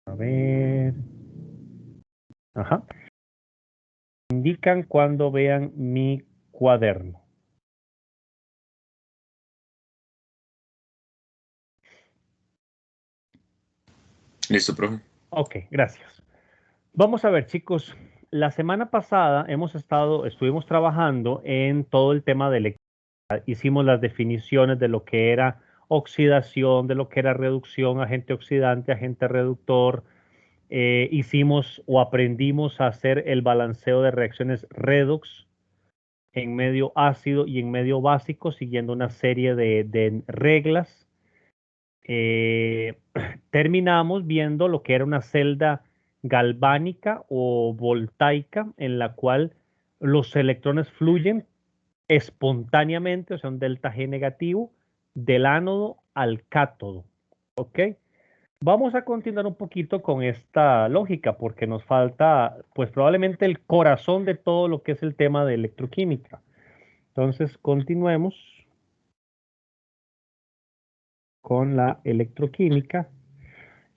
A ver. Ajá. Indican cuando vean mi cuaderno. Listo, profe. Ok, gracias. Vamos a ver, chicos. La semana pasada estuvimos trabajando en todo el tema de electricidad. Hicimos las definiciones de lo que era oxidación, de lo que era reducción, agente oxidante, agente reductor. Hicimos o aprendimos a hacer el balanceo de reacciones redox en medio ácido y en medio básico, siguiendo una serie de reglas. Terminamos viendo lo que era una celda galvánica o voltaica en la cual los electrones fluyen espontáneamente, o sea, un delta G negativo, del ánodo al cátodo. ¿Ok? Vamos a continuar un poquito con esta lógica porque nos falta, pues probablemente el corazón de todo lo que es el tema de electroquímica. Entonces, continuemos con la electroquímica.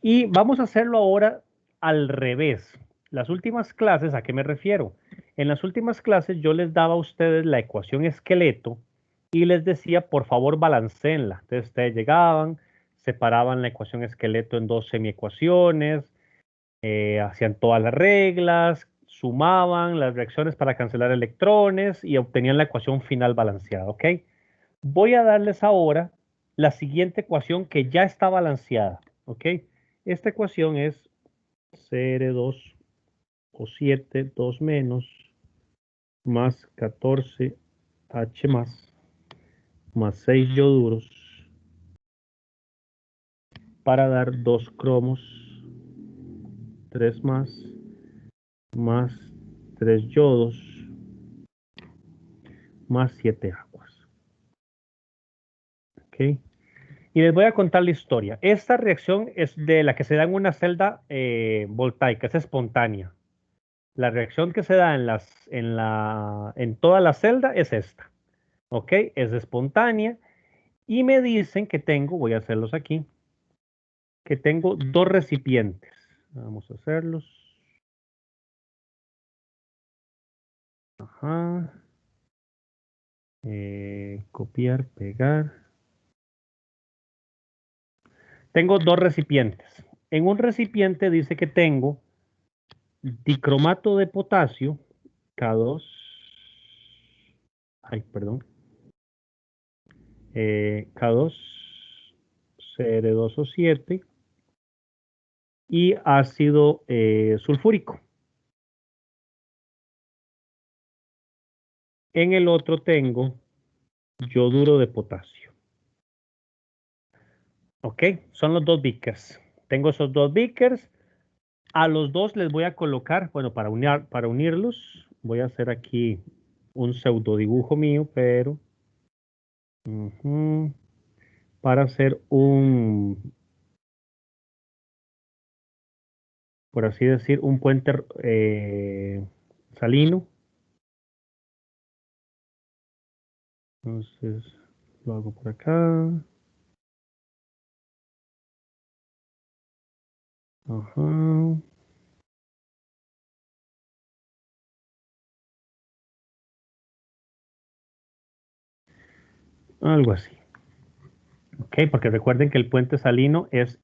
Y vamos a hacerlo ahora al revés. Las últimas clases, ¿a qué me refiero? En las últimas clases yo les daba a ustedes la ecuación esqueleto y les decía, por favor, balanceenla. Entonces ustedes llegaban, separaban la ecuación esqueleto en dos semiecuaciones, hacían todas las reglas, sumaban las reacciones para cancelar electrones y obtenían la ecuación final balanceada, ¿ok? Voy a darles ahora la siguiente ecuación que ya está balanceada, ¿ok? Esta ecuación es CR2 o 7, 2 menos, más 14H más 6 yoduros, para dar 2 cromos, 3 más 3 yodos, más 7 aguas. ¿Ok? Y les voy a contar la historia. Esta reacción es de la que se da en una celda voltaica, es espontánea. La reacción que se da en toda la celda es esta. ¿Ok? Es espontánea. Y me dicen que tengo, voy a hacerlos aquí, que tengo dos recipientes. Vamos a hacerlos. Ajá. Copiar, pegar. Tengo dos recipientes. En un recipiente dice que tengo dicromato de potasio, K2. Ay, perdón. K2, Cr2O7 y ácido sulfúrico. En el otro tengo yoduro de potasio. ¿Ok? Son los dos beakers. Tengo esos dos beakers. A los dos les voy a colocar, bueno, para unirlos, voy a hacer aquí un pseudo dibujo mío, pero para hacer por así decir, un puente salino. Entonces, lo hago por acá. Ajá. Algo así. Ok, porque recuerden que el puente salino es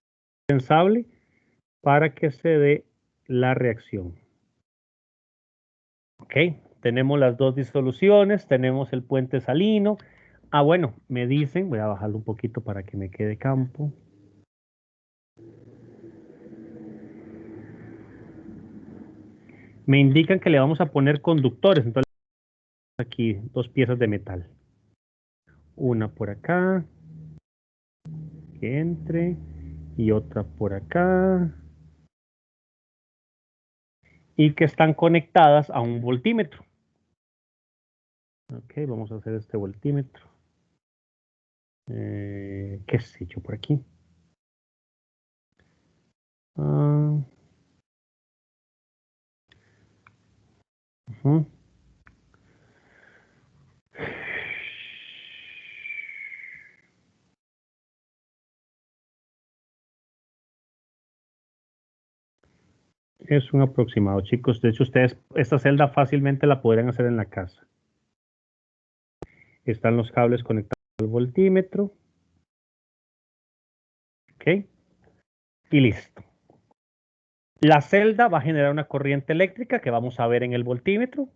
indispensable para que se dé la reacción. Ok, tenemos las dos disoluciones, tenemos el puente salino. Ah, bueno, me dicen, voy a bajarlo un poquito para que me quede campo. Me indican que le vamos a poner conductores, entonces aquí dos piezas de metal. Una por acá, que entre, y otra por acá. Y que están conectadas a un voltímetro. Ok, vamos a hacer este voltímetro. ¿Qué sé yo por aquí? Uh -huh. Es un aproximado, chicos. De hecho, ustedes esta celda fácilmente la podrían hacer en la casa. Están los cables conectados al voltímetro. ¿Ok? Y listo. La celda va a generar una corriente eléctrica que vamos a ver en el voltímetro.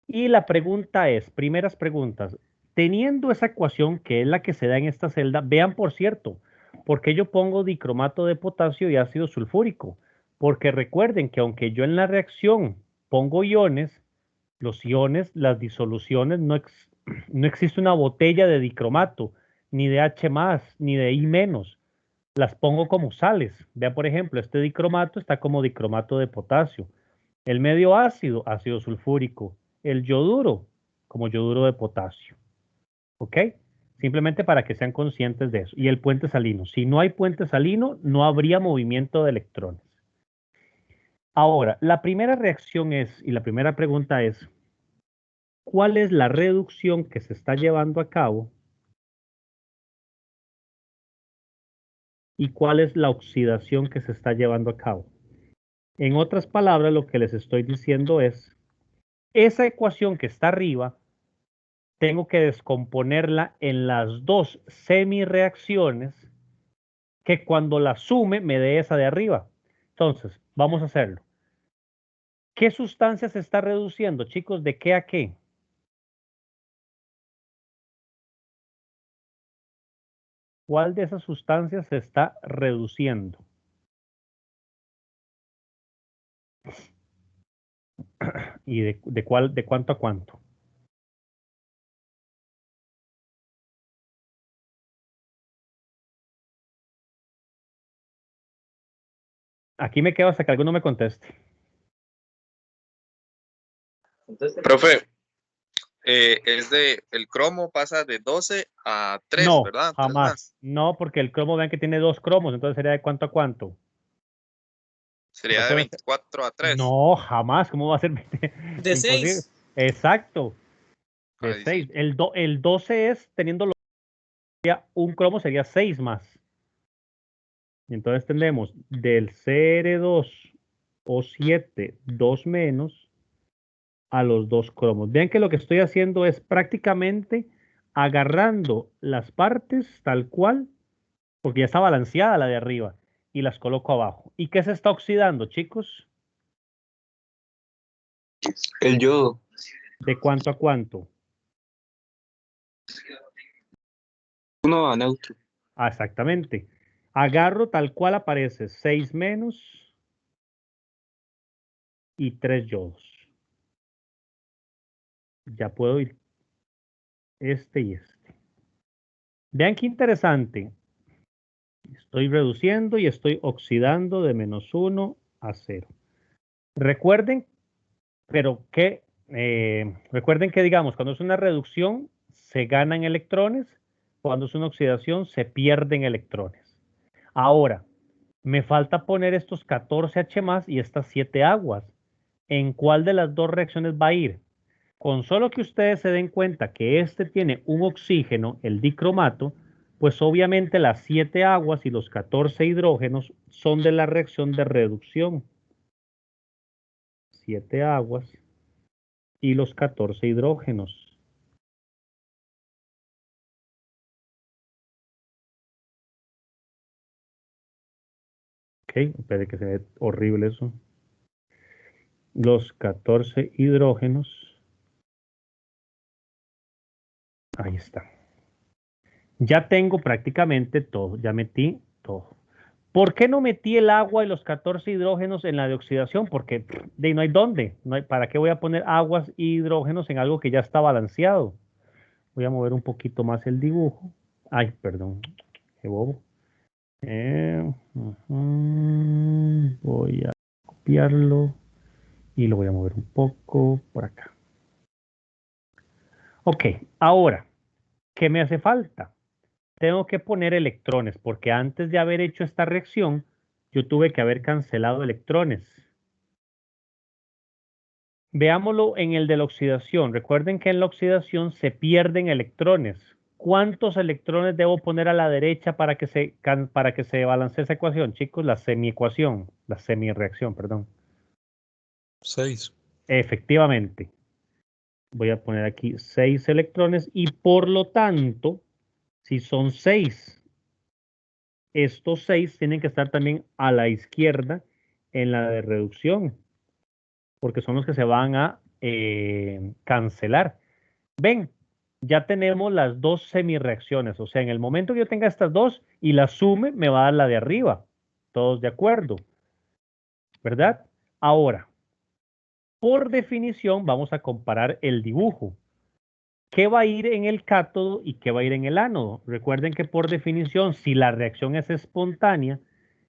Y la pregunta es, primeras preguntas, teniendo esa ecuación que es la que se da en esta celda, vean por cierto, ¿por qué yo pongo dicromato de potasio y ácido sulfúrico? Porque recuerden que aunque yo en la reacción pongo iones, los iones, las disoluciones, no existe una botella de dicromato, ni de H más, ni de I menos. Las pongo como sales. Vean, por ejemplo, este dicromato está como dicromato de potasio. El medio ácido, ácido sulfúrico. El yoduro, como yoduro de potasio. ¿Ok? Simplemente para que sean conscientes de eso. Y el puente salino. Si no hay puente salino, no habría movimiento de electrones. Ahora, la primera reacción es, y la primera pregunta es, ¿cuál es la reducción que se está llevando a cabo? ¿Y cuál es la oxidación que se está llevando a cabo? En otras palabras, lo que les estoy diciendo es, esa ecuación que está arriba, tengo que descomponerla en las dos semireacciones que cuando la sume me dé esa de arriba. Entonces, vamos a hacerlo. ¿Qué sustancia se está reduciendo, chicos? ¿De qué a qué? ¿Cuál de esas sustancias se está reduciendo? ¿Y de cuánto a cuánto? Aquí me quedo hasta que alguno me conteste. Profe, el cromo pasa de 12 a 3, No, ¿verdad? 3 jamás. más. No, porque el cromo, vean que tiene dos cromos, entonces sería de cuánto a cuánto. No Sería de puede ser. 24 a 3. No, jamás. ¿Cómo va a ser? De Imposible. 6. Exacto. De Ay, sí. 6. El 12 es teniendo un cromo sería 6 más. Y entonces tendremos del CR2 o 7, 2 menos a los dos cromos. Vean que lo que estoy haciendo es prácticamente agarrando las partes tal cual, porque ya está balanceada la de arriba, y las coloco abajo. ¿Y qué se está oxidando, chicos? El yodo. ¿De cuánto a cuánto? 1 a neutro. Ah, exactamente. Agarro tal cual aparece 6 menos y 3 yodos. Ya puedo ir este y este. Vean qué interesante. Estoy reduciendo y estoy oxidando de -1 a 0. Recuerden, recuerden que, digamos, cuando es una reducción, se ganan electrones. Cuando es una oxidación, se pierden electrones. Ahora, me falta poner estos 14H más y estas 7 aguas. ¿En cuál de las dos reacciones va a ir? Con solo que ustedes se den cuenta que este tiene un oxígeno, el dicromato, pues obviamente las 7 aguas y los 14 hidrógenos son de la reacción de reducción. 7 aguas y los 14 hidrógenos. Ok, espere que se ve horrible eso. Los 14 hidrógenos. Ahí está. Ya tengo prácticamente todo, ya metí todo. ¿Por qué no metí el agua y los 14 hidrógenos en la de oxidación? Porque no hay dónde. No hay, ¿para qué voy a poner aguas y hidrógenos en algo que ya está balanceado? Voy a mover un poquito más el dibujo. Ay, perdón, qué bobo. Voy a copiarlo y lo voy a mover un poco por acá. Ok, ahora, ¿qué me hace falta? Tengo que poner electrones, porque antes de haber hecho esta reacción, yo tuve que haber cancelado electrones. Veámoslo en el de la oxidación. Recuerden que en la oxidación se pierden electrones. ¿Cuántos electrones debo poner a la derecha para que se balancee esa ecuación, chicos? La semireacción, perdón. 6. Efectivamente. Voy a poner aquí 6 electrones y por lo tanto, si son 6, estos 6 tienen que estar también a la izquierda en la de reducción, porque son los que se van a cancelar. Ven, ya tenemos las dos semireacciones, o sea, en el momento que yo tenga estas dos y la sume, me va a dar la de arriba. Todos de acuerdo, ¿verdad? Ahora, por definición, vamos a comparar el dibujo. ¿Qué va a ir en el cátodo y qué va a ir en el ánodo? Recuerden que por definición, si la reacción es espontánea,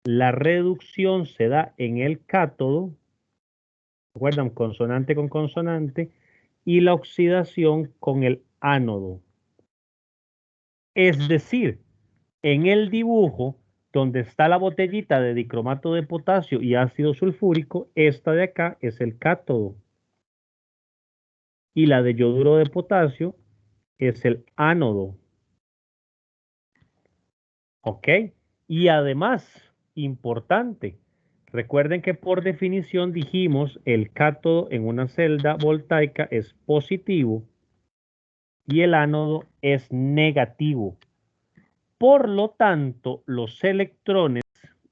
la reducción se da en el cátodo, recuerdan, consonante con consonante, y la oxidación con el ánodo. Es decir, en el dibujo, donde está la botellita de dicromato de potasio y ácido sulfúrico, esta de acá es el cátodo. Y la de yoduro de potasio es el ánodo. ¿Ok? Y además, importante, recuerden que por definición dijimos el cátodo en una celda voltaica es positivo y el ánodo es negativo. Por lo tanto, los electrones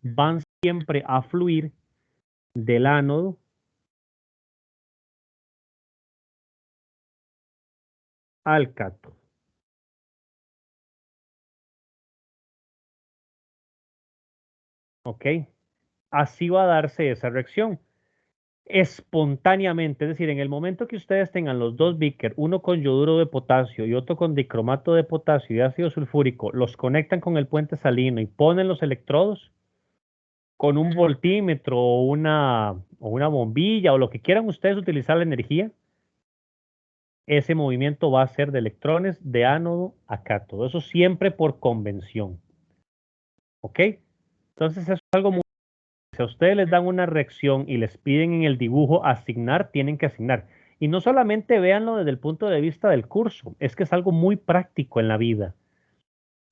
van siempre a fluir del ánodo al cátodo. ¿Ok? Así va a darse esa reacción. Espontáneamente, es decir, en el momento que ustedes tengan los dos beakers, uno con yoduro de potasio y otro con dicromato de potasio y ácido sulfúrico, los conectan con el puente salino y ponen los electrodos con un voltímetro o una bombilla o lo que quieran ustedes utilizar la energía, ese movimiento va a ser de electrones de ánodo a cátodo. Eso siempre por convención. ¿Ok? Entonces eso es algo muy... Si a ustedes les dan una reacción y les piden en el dibujo asignar, tienen que asignar. Y no solamente véanlo desde el punto de vista del curso, es que es algo muy práctico en la vida,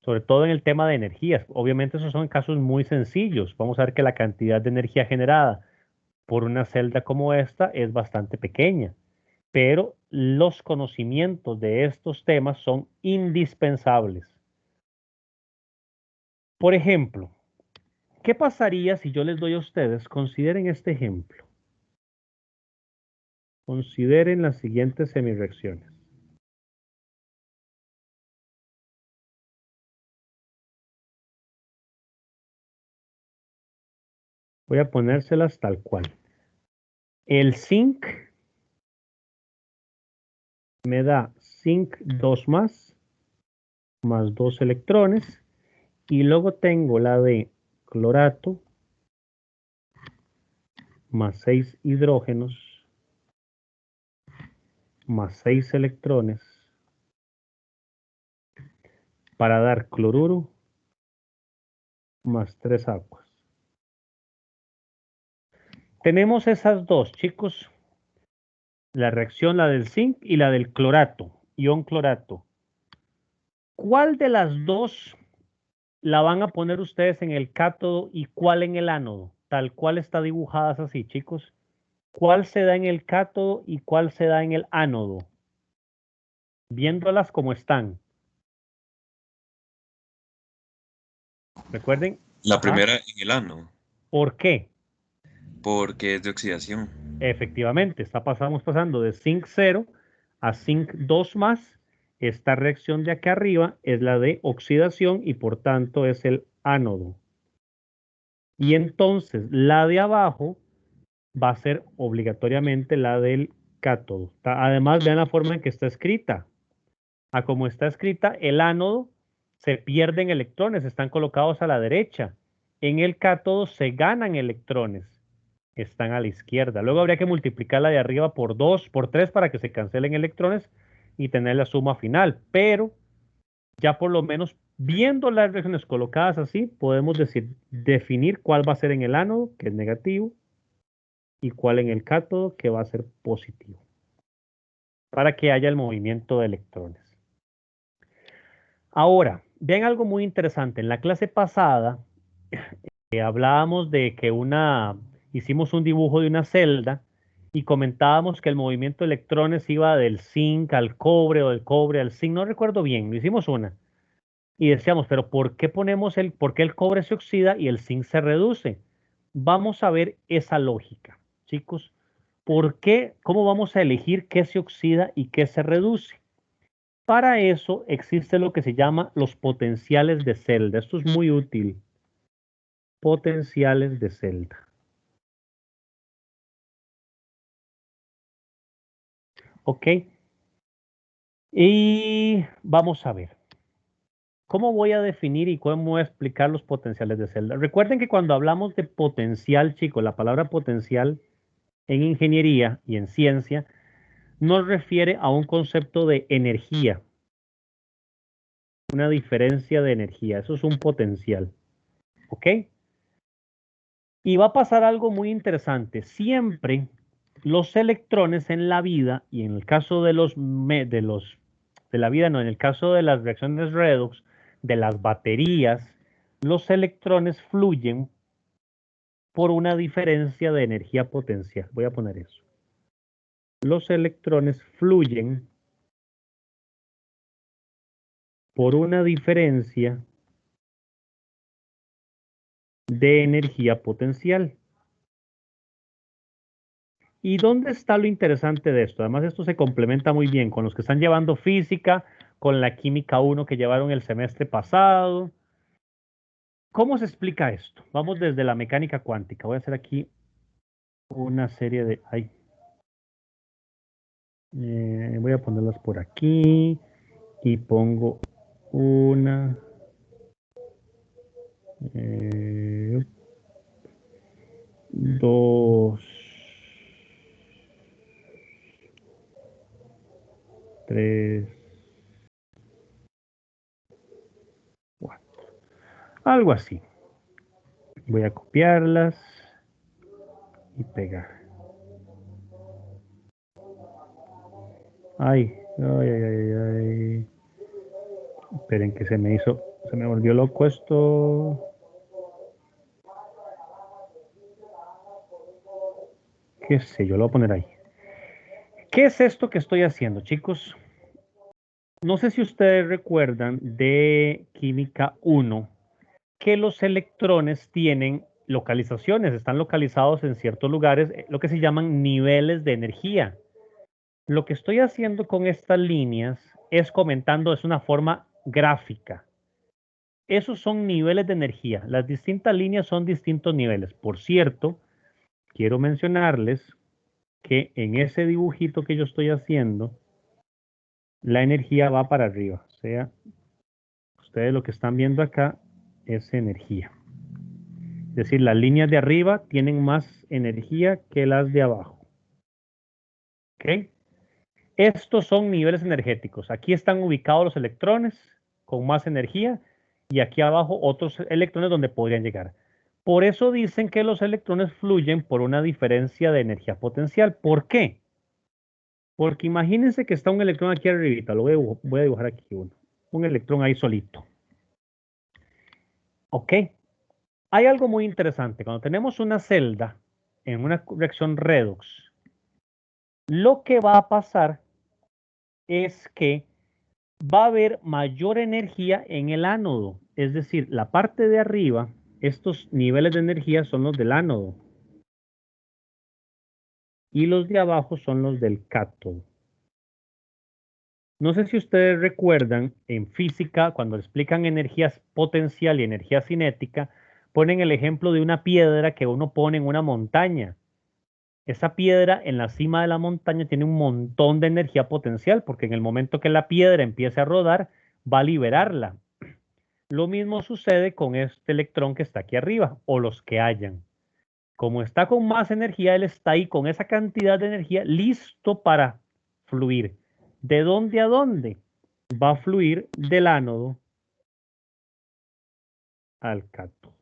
sobre todo en el tema de energías. Obviamente esos son casos muy sencillos. Vamos a ver que la cantidad de energía generada por una celda como esta es bastante pequeña, pero los conocimientos de estos temas son indispensables. Por ejemplo, ¿qué pasaría si yo les doy a ustedes, consideren este ejemplo? Consideren las siguientes semireacciones. Voy a ponérselas tal cual. El zinc me da zinc 2 más 2 electrones. Y luego tengo la de clorato más 6 hidrógenos más 6 electrones para dar cloruro más 3 aguas. Tenemos esas dos, chicos. La reacción, la del zinc y la del clorato, ion clorato. ¿Cuál de las dos la van a poner ustedes en el cátodo y cuál en el ánodo? Tal cual está dibujadas así, chicos. ¿Cuál se da en el cátodo y cuál se da en el ánodo? Viéndolas como están. Recuerden. La Ajá. primera en el ánodo, ¿Por qué? porque es de oxidación. Efectivamente, estamos pasando de zinc 0 a zinc 2 más. Esta reacción de acá arriba es la de oxidación y por tanto es el ánodo. Y entonces la de abajo va a ser obligatoriamente la del cátodo. Además, vean la forma en que está escrita. A como está escrita, el ánodo se pierden electrones, están colocados a la derecha. En el cátodo se ganan electrones, están a la izquierda. Luego habría que multiplicar la de arriba por 2, por 3 para que se cancelen electrones y tener la suma final. Pero ya por lo menos viendo las reacciones colocadas así, podemos definir cuál va a ser en el ánodo, que es negativo, y cuál en el cátodo, que va a ser positivo, para que haya el movimiento de electrones. Ahora, vean algo muy interesante. En la clase pasada hablábamos de que hicimos un dibujo de una celda y comentábamos que el movimiento de electrones iba del zinc al cobre o del cobre al zinc, no recuerdo bien, lo hicimos una. Y decíamos, pero por qué el cobre se oxida y el zinc se reduce? Vamos a ver esa lógica, chicos. ¿Cómo vamos a elegir qué se oxida y qué se reduce? Para eso existe lo que se llama los potenciales de celda. Esto es muy útil. Potenciales de celda. ¿Ok? Y vamos a ver. ¿Cómo voy a definir y cómo voy a explicar los potenciales de celda? Recuerden que cuando hablamos de potencial, chicos, la palabra potencial en ingeniería y en ciencia nos refiere a un concepto de energía, una diferencia de energía. Eso es un potencial. ¿Ok? Y va a pasar algo muy interesante. Siempre los electrones en la vida, y en el caso de la vida, no, en el caso de las reacciones redox, de las baterías, los electrones fluyen por una diferencia de energía potencial. Voy a poner eso. Los electrones fluyen por una diferencia de energía potencial. ¿Y dónde está lo interesante de esto? Además, esto se complementa muy bien con los que están llevando física, con la química 1 que llevaron el semestre pasado. ¿Cómo se explica esto? Vamos desde la mecánica cuántica. Voy a hacer aquí una serie de... voy a ponerlas por aquí y pongo una... dos... tres... cuatro. Algo así. Voy a copiarlas y pegar. Ay. Esperen que se me volvió loco esto. ¿Qué sé yo? Lo voy a poner ahí. ¿Qué es esto que estoy haciendo, chicos? No sé si ustedes recuerdan de Química 1 que los electrones tienen localizaciones, están localizados en ciertos lugares, lo que se llaman niveles de energía. Lo que estoy haciendo con estas líneas es comentando, es una forma gráfica. Esos son niveles de energía. Las distintas líneas son distintos niveles. Por cierto, quiero mencionarles que en ese dibujito que yo estoy haciendo, la energía va para arriba. O sea, ustedes lo que están viendo acá es energía. Es decir, las líneas de arriba tienen más energía que las de abajo. ¿Ok? Estos son niveles energéticos. Aquí están ubicados los electrones con más energía y aquí abajo otros electrones donde podrían llegar. Por eso dicen que los electrones fluyen por una diferencia de energía potencial. ¿Por qué? Porque imagínense que está un electrón aquí arribita. Voy a dibujar aquí uno. Un electrón ahí solito. ¿Ok? Hay algo muy interesante. Cuando tenemos una celda en una reacción redox, lo que va a pasar es que va a haber mayor energía en el ánodo. Es decir, la parte de arriba, estos niveles de energía son los del ánodo. Y los de abajo son los del cátodo. No sé si ustedes recuerdan, en física, cuando explican energía potencial y energía cinética, ponen el ejemplo de una piedra que uno pone en una montaña. Esa piedra en la cima de la montaña tiene un montón de energía potencial, porque en el momento que la piedra empiece a rodar, va a liberarla. Lo mismo sucede con este electrón que está aquí arriba, o los que hayan. Como está con más energía, él está ahí con esa cantidad de energía listo para fluir. ¿De dónde a dónde? Va a fluir del ánodo al cátodo.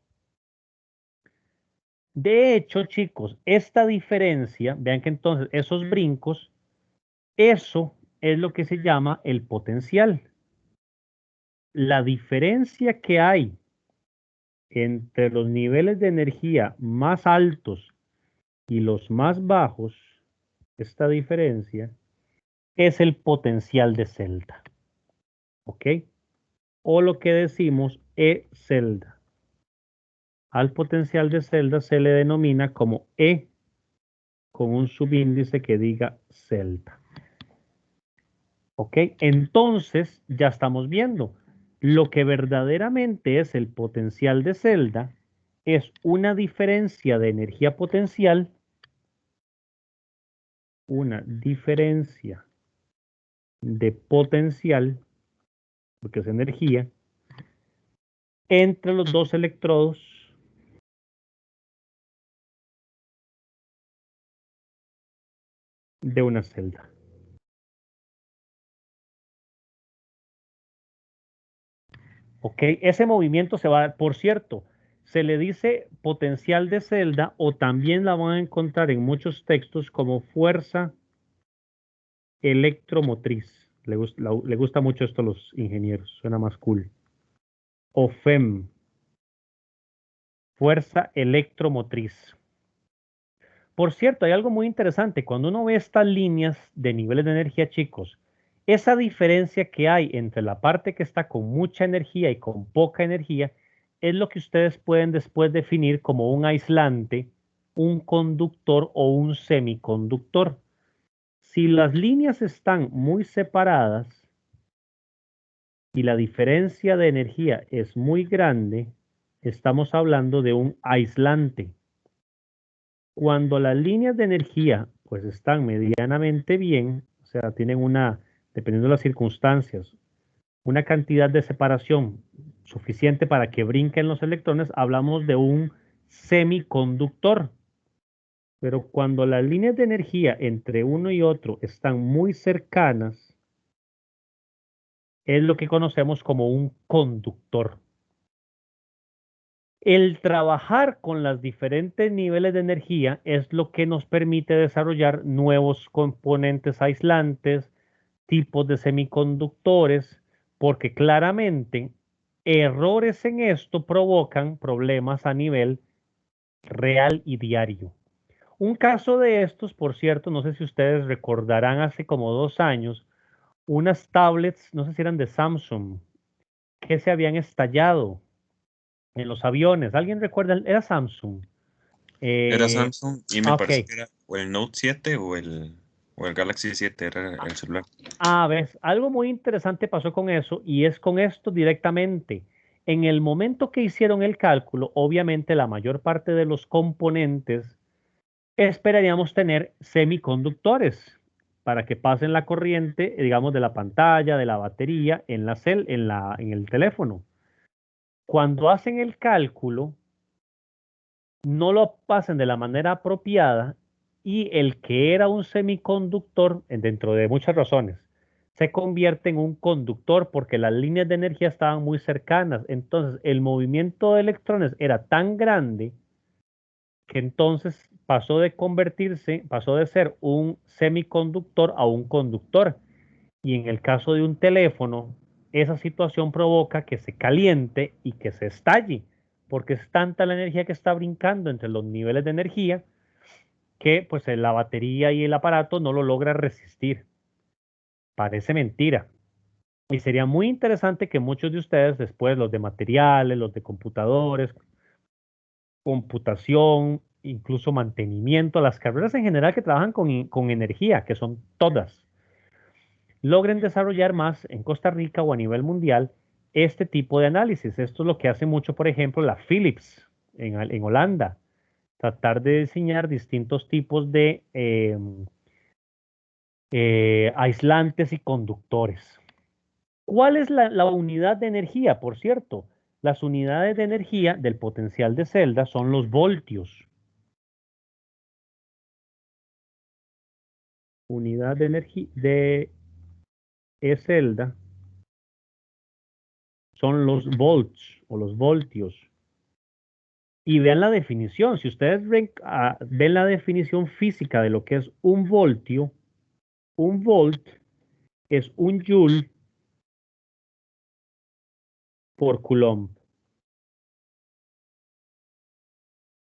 De hecho, chicos, esta diferencia, vean que entonces esos brincos, eso es lo que se llama el potencial. la diferencia que hay entre los niveles de energía más altos y los más bajos, esta diferencia es el potencial de celda. ¿Ok? O lo que decimos E celda. Al potencial de celda se le denomina como E con un subíndice que diga celda. ¿Ok? Entonces ya estamos viendo lo que verdaderamente es el potencial de celda es una diferencia de energía potencial, una diferencia de potencial, porque es energía, entre los dos electrodos de una celda. ¿Ok? Ese movimiento se va a dar, por cierto, se le dice potencial de celda o también la van a encontrar en muchos textos como fuerza electromotriz. Le gusta mucho esto a los ingenieros, suena más cool. O FEM, fuerza electromotriz. Por cierto, hay algo muy interesante. Cuando uno ve estas líneas de niveles de energía, chicos, esa diferencia que hay entre la parte que está con mucha energía y con poca energía es lo que ustedes pueden después definir como un aislante, un conductor o un semiconductor. Si las líneas están muy separadas y la diferencia de energía es muy grande, estamos hablando de un aislante. Cuando las líneas de energía pues están medianamente bien, o sea, tienen una, dependiendo de las circunstancias, una cantidad de separación suficiente para que brinquen los electrones, hablamos de un semiconductor. Pero cuando las líneas de energía entre uno y otro están muy cercanas, es lo que conocemos como un conductor. El trabajar con los diferentes niveles de energía es lo que nos permite desarrollar nuevos componentes aislantes, tipos de semiconductores, porque claramente errores en esto provocan problemas a nivel real y diario. Un caso de estos, por cierto, no sé si ustedes recordarán hace como 2 años, unas tablets, no sé si eran de Samsung, que se habían estallado en los aviones. ¿Alguien recuerda? Era Samsung. Era Samsung y me Ok. parece que era o el Note 7 o el Galaxy 7 era el celular. Ves, algo muy interesante pasó con eso y es con esto directamente. En el momento que hicieron el cálculo, obviamente la mayor parte de los componentes esperaríamos tener semiconductores para que pasen la corriente, digamos, de la pantalla, de la batería en el teléfono. Cuando hacen el cálculo, no lo pasen de la manera apropiada y el que era un semiconductor, dentro de muchas razones, se convierte en un conductor porque las líneas de energía estaban muy cercanas. Entonces, el movimiento de electrones era tan grande que entonces pasó de ser un semiconductor a un conductor. Y en el caso de un teléfono, esa situación provoca que se caliente y que se estalle, porque es tanta la energía que está brincando entre los niveles de energía que pues la batería y el aparato no lo logra resistir. Parece mentira. Y sería muy interesante que muchos de ustedes después, los de materiales, los de computadores, computación, incluso mantenimiento, las carreras en general que trabajan con energía, que son todas, logren desarrollar más en Costa Rica o a nivel mundial este tipo de análisis. Esto es lo que hace mucho, por ejemplo, la Philips en Holanda. Tratar de diseñar distintos tipos de aislantes y conductores. ¿Cuál es la unidad de energía? Por cierto, las unidades de energía del potencial de celda son los voltios. Unidad de energía de celda son los volts o los voltios. Y vean la definición. Si ustedes ven la definición física de lo que es un voltio, un volt es un joule por Coulomb.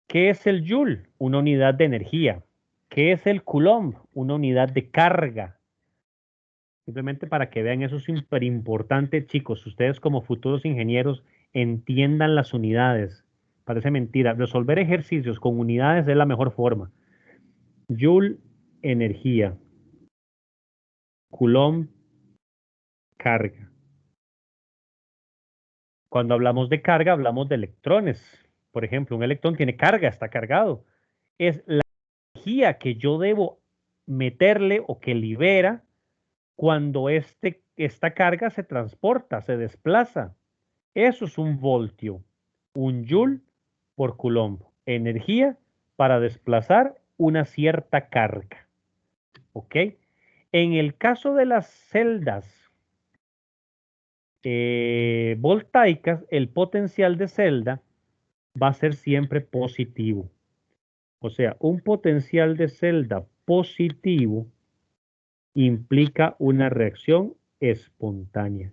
¿Qué es el Joule? Una unidad de energía. ¿Qué es el Coulomb? Una unidad de carga. Simplemente para que vean, eso es súper importante, chicos. Ustedes como futuros ingenieros entiendan las unidades. Parece mentira. Resolver ejercicios con unidades es la mejor forma. Joule, energía. Coulomb, carga. Cuando hablamos de carga, hablamos de electrones. Por ejemplo, un electrón tiene carga, está cargado. Es la energía que yo debo meterle o que libera cuando esta carga se transporta, se desplaza. Eso es un voltio, un joule por Coulomb. Energía para desplazar una cierta carga. ¿Ok? En el caso de las celdas voltaicas, el potencial de celda va a ser siempre positivo. O sea, un potencial de celda positivo implica una reacción espontánea,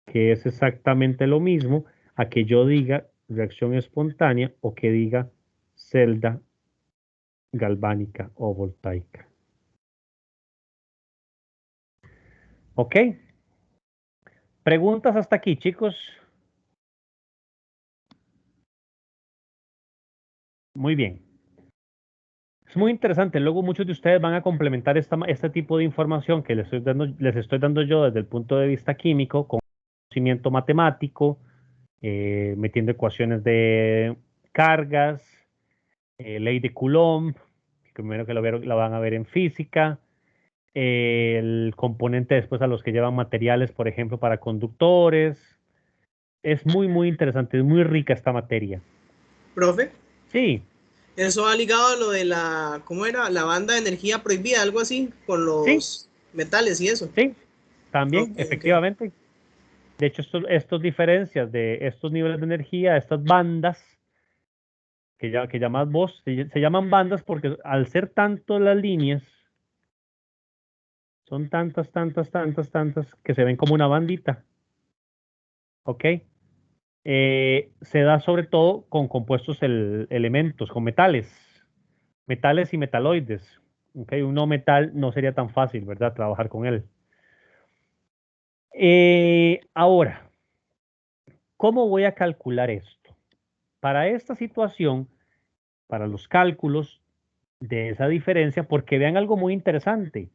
que es exactamente lo mismo a que yo diga reacción espontánea o que diga celda galvánica o voltaica. ¿Ok? ¿Preguntas hasta aquí, chicos? Muy bien. Es muy interesante. Luego muchos de ustedes van a complementar este tipo de información que les estoy dando yo desde el punto de vista químico, con conocimiento matemático, metiendo ecuaciones de cargas, ley de Coulomb, primero que la van a ver en física, el componente después a los que llevan materiales, por ejemplo, para conductores. Es muy, muy interesante, es muy rica esta materia. Profe. Sí. Eso ha ligado a lo de la, ¿cómo era? La banda de energía prohibida, algo así, con los metales y eso. Sí, también, Okay, efectivamente. Okay. De hecho, estos diferencias de estos niveles de energía, estas bandas, que llamas vos, se llaman bandas porque al ser tanto las líneas, son tantas, que se ven como una bandita. ¿Ok? Se da sobre todo con compuestos elementos, con metales y metaloides. ¿Ok? Un no metal no sería tan fácil, ¿verdad? Trabajar con él. Ahora, ¿cómo voy a calcular esto? Para esta situación, para los cálculos de esa diferencia, porque vean algo muy interesante.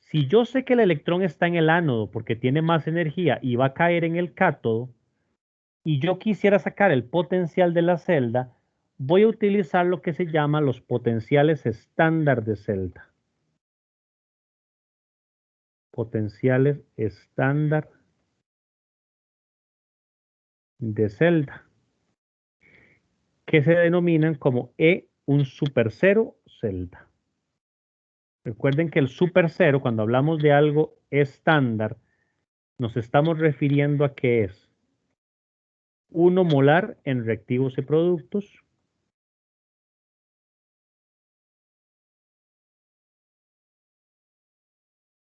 Si yo sé que el electrón está en el ánodo porque tiene más energía y va a caer en el cátodo, y yo quisiera sacar el potencial de la celda, voy a utilizar lo que se llama los potenciales estándar de celda. Potenciales estándar de celda, que se denominan como E un super cero celda. Recuerden que el super cero, cuando hablamos de algo estándar, nos estamos refiriendo a que es 1 molar en reactivos y productos,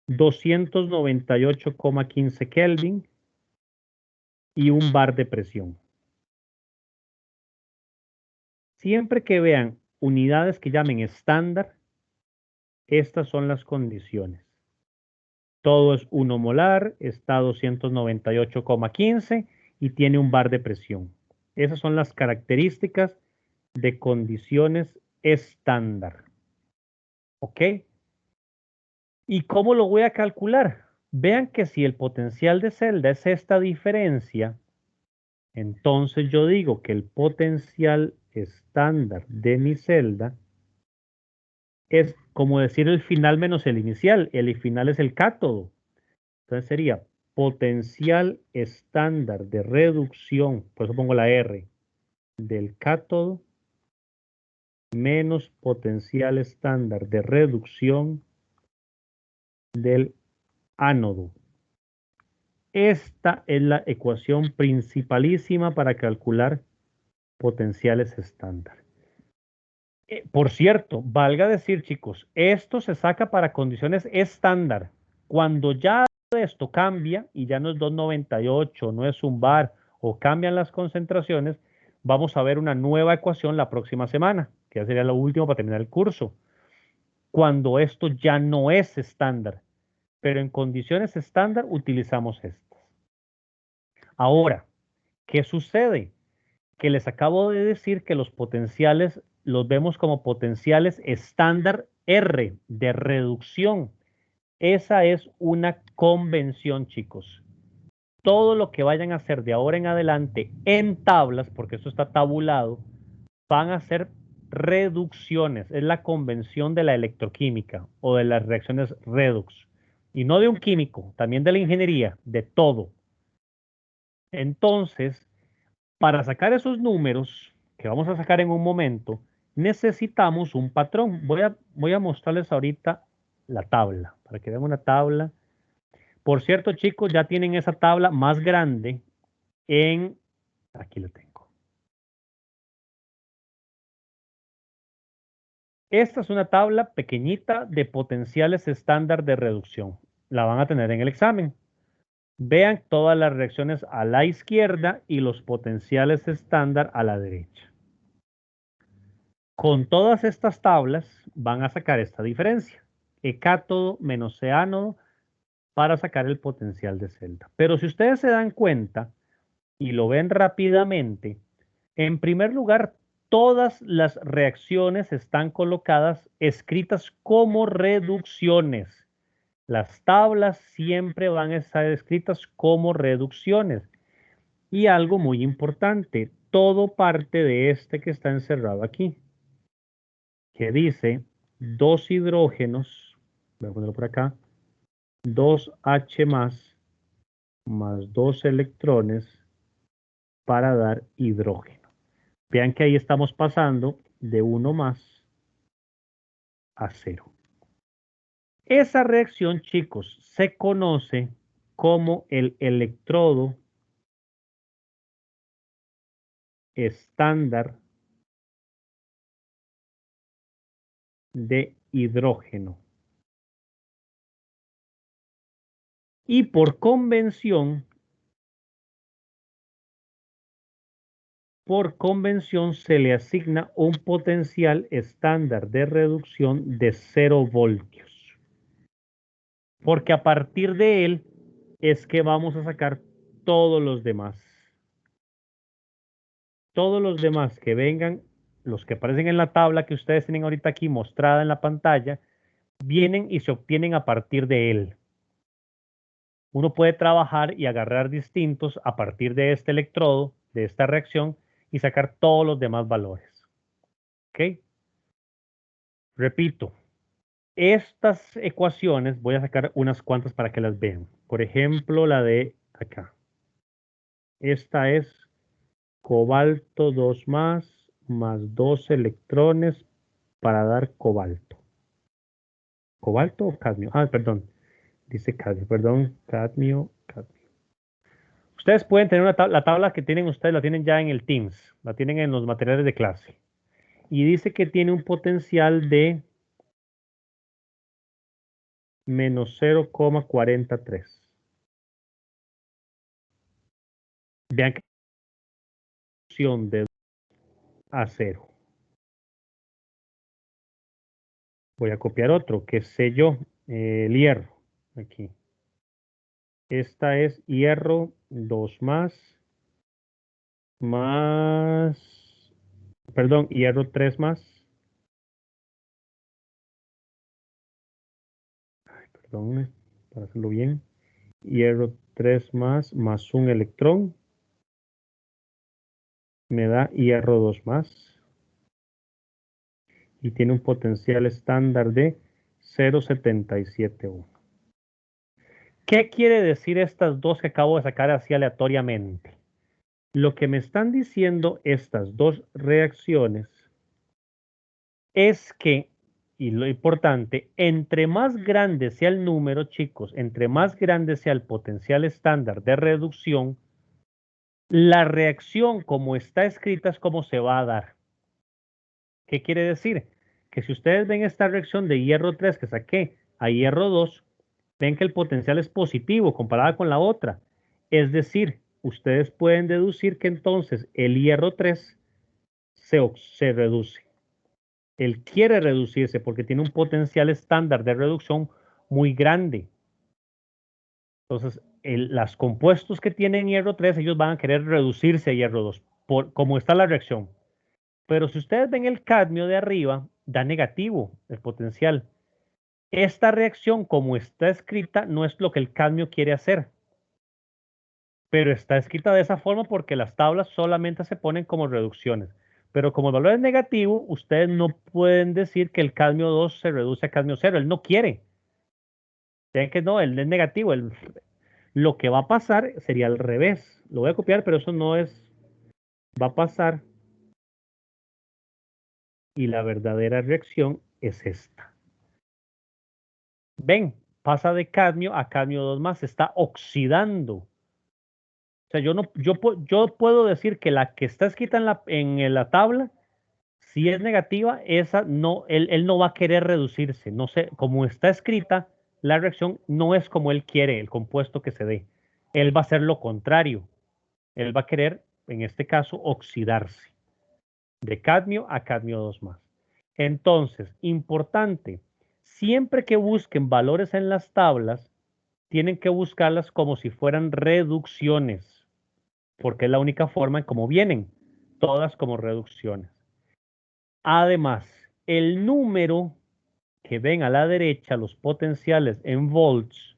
...298,15 Kelvin... y un bar de presión. Siempre que vean unidades que llamen estándar, estas son las condiciones. Todo es 1 molar, está a 298,15 y tiene un bar de presión. Esas son las características de condiciones estándar. ¿Ok? ¿Y cómo lo voy a calcular? Vean que si el potencial de celda es esta diferencia, entonces yo digo que el potencial estándar de mi celda es como decir el final menos el inicial. El final es el cátodo. Entonces sería potencial estándar de reducción, por eso pongo la R, del cátodo menos potencial estándar de reducción del ánodo. Esta es la ecuación principalísima para calcular potenciales estándar. Por cierto, valga decir, chicos, esto se saca para condiciones estándar. Cuando ya de esto cambia y ya no es 298, no es un bar o cambian las concentraciones, vamos a ver una nueva ecuación la próxima semana, que ya sería lo último para terminar el curso, cuando esto ya no es estándar, pero en condiciones estándar utilizamos estas. Ahora, ¿qué sucede? Que les acabo de decir que los potenciales los vemos como potenciales estándar R de reducción. Esa es una convención, chicos. Todo lo que vayan a hacer de ahora en adelante en tablas, porque esto está tabulado, van a ser reducciones. Es la convención de la electroquímica o de las reacciones redox. Y no de un químico, también de la ingeniería, de todo. Entonces, para sacar esos números que vamos a sacar en un momento, necesitamos un patrón. Voy a mostrarles ahorita la tabla, para que vean una tabla. Por cierto, chicos, ya tienen esa tabla más grande en... Aquí la tengo. Esta es una tabla pequeñita de potenciales estándar de reducción. La van a tener en el examen. Vean todas las reacciones a la izquierda y los potenciales estándar a la derecha. Con todas estas tablas van a sacar esta diferencia. E cátodo menos E ánodo para sacar el potencial de celda. Pero si ustedes se dan cuenta y lo ven rápidamente, en primer lugar, todas las reacciones están colocadas, escritas como reducciones. Las tablas siempre van a estar escritas como reducciones. Y algo muy importante, todo parte de este que está encerrado aquí, que dice 2 hidrógenos, voy a ponerlo por acá, 2H más 2 electrones para dar hidrógeno. Vean que ahí estamos pasando de 1 más a 0. Esa reacción, chicos, se conoce como el electrodo estándar de hidrógeno. Y por convención se le asigna un potencial estándar de reducción de 0 voltios. Porque a partir de él es que vamos a sacar todos los demás. Todos los demás que vengan, los que aparecen en la tabla que ustedes tienen ahorita aquí mostrada en la pantalla, vienen y se obtienen a partir de él. Uno puede trabajar y agarrar distintos a partir de este electrodo, de esta reacción, y sacar todos los demás valores. ¿Ok? Repito, estas ecuaciones voy a sacar unas cuantas para que las vean. Por ejemplo, la de acá. Esta es cobalto 2 más 2 electrones para dar cobalto. ¿Cobalto o cadmio? Ah, perdón. Dice cadmio, perdón. Cadmio. Ustedes pueden tener la tabla que tienen ustedes, la tienen ya en el Teams. La tienen en los materiales de clase. Y dice que tiene un potencial de menos 0,43. Vean que opción de 2 a 0. Voy a copiar otro, que sé yo, el hierro. Aquí. Esta es hierro 2 perdón, hierro 3 más. Perdón, para hacerlo bien. Hierro 3 más 1 electrón. Me da hierro 2 más. Y tiene un potencial estándar de 0,771. ¿Qué quiere decir estas dos que acabo de sacar así aleatoriamente? Lo que me están diciendo estas dos reacciones es que, y lo importante, entre más grande sea el número, chicos, entre más grande sea el potencial estándar de reducción, la reacción como está escrita es como se va a dar. ¿Qué quiere decir? Que si ustedes ven esta reacción de hierro 3 que saqué a hierro 2, ven que el potencial es positivo comparada con la otra. Es decir, ustedes pueden deducir que entonces el hierro 3 se reduce. Él quiere reducirse porque tiene un potencial estándar de reducción muy grande. Entonces, los compuestos que tienen hierro 3, ellos van a querer reducirse a hierro 2, como está la reacción. Pero si ustedes ven el cadmio de arriba, da negativo el potencial. Esta reacción, como está escrita, no es lo que el cadmio quiere hacer. Pero está escrita de esa forma porque las tablas solamente se ponen como reducciones. Pero como el valor es negativo, ustedes no pueden decir que el cadmio 2 se reduce a cadmio 0. Él no quiere. Ven que no, él es negativo. Lo que va a pasar sería al revés. Lo voy a copiar, pero eso no es. Va a pasar. Y la verdadera reacción es esta. Ven, pasa de cadmio a cadmio 2 más. Se está oxidando. O sea, yo puedo decir que la que está escrita en la tabla, si es negativa, esa no, él no va a querer reducirse. No sé, como está escrita, la reacción no es como él quiere, el compuesto que se dé. Él va a hacer lo contrario. Él va a querer, en este caso, oxidarse de cadmio a cadmio 2 más. Entonces, importante, siempre que busquen valores en las tablas, tienen que buscarlas como si fueran reducciones, porque es la única forma en cómo vienen, todas como reducciones. Además, el número que ven a la derecha, los potenciales en volts,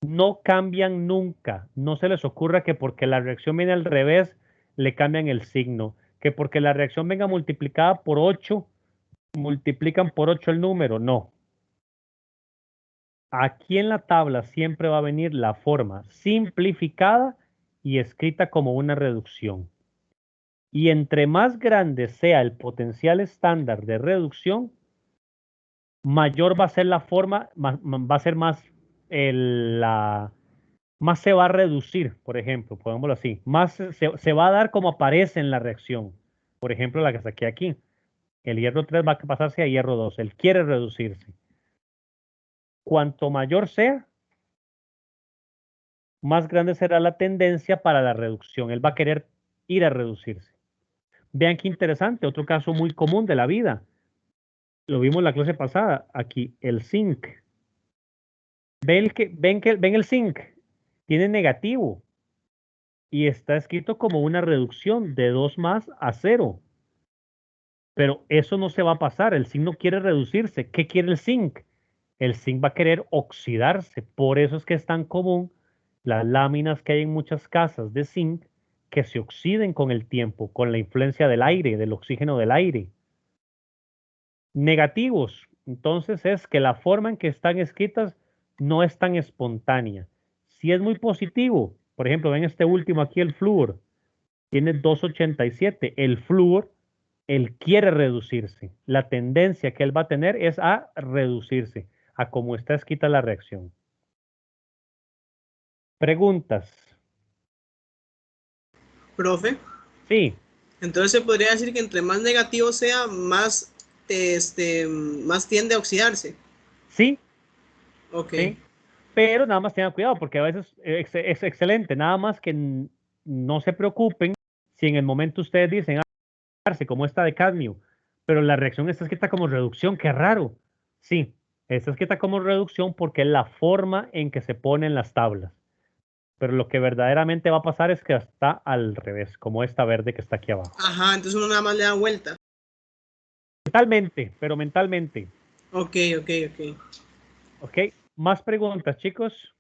no cambian nunca. No se les ocurra que porque la reacción viene al revés, le cambian el signo. Que porque la reacción venga multiplicada por 8, multiplican por 8 el número. No. Aquí en la tabla siempre va a venir la forma simplificada y escrita como una reducción. Y entre más grande sea el potencial estándar de reducción, mayor va a ser la forma, va a ser más más se va a reducir, por ejemplo, pongámoslo así, más se va a dar como aparece en la reacción. Por ejemplo, la que saqué aquí. El hierro 3 va a pasarse a hierro 2. Él quiere reducirse. Cuanto mayor sea, más grande será la tendencia para la reducción. Él va a querer ir a reducirse. Vean qué interesante, otro caso muy común de la vida. Lo vimos en la clase pasada. Aquí, el zinc. Ven el zinc. Tiene negativo. Y está escrito como una reducción de 2 más a 0. Pero eso no se va a pasar. El zinc no quiere reducirse. ¿Qué quiere el zinc? El zinc va a querer oxidarse. Por eso es que es tan común las láminas que hay en muchas casas de zinc que se oxiden con el tiempo, con la influencia del aire, del oxígeno del aire. Negativos. Entonces es que la forma en que están escritas no es tan espontánea. Si es muy positivo, por ejemplo, ven este último aquí, el flúor, tiene 287. El flúor, él quiere reducirse. La tendencia que él va a tener es a reducirse, a cómo está escrita la reacción. Preguntas. Profe. Sí. Entonces se podría decir que entre más negativo sea, más, más tiende a oxidarse. Sí. Ok. Sí. Pero nada más tengan cuidado porque a veces es excelente. Nada más que no se preocupen si en el momento ustedes dicen, como esta de cadmio, pero la reacción está escrita como reducción, qué raro. Sí, está escrita como reducción porque es la forma en que se ponen las tablas. Pero lo que verdaderamente va a pasar es que está al revés, como esta verde que está aquí abajo. Ajá, entonces uno nada más le da vuelta. Mentalmente, pero mentalmente. Ok, ok, ok. Ok, más preguntas, chicos.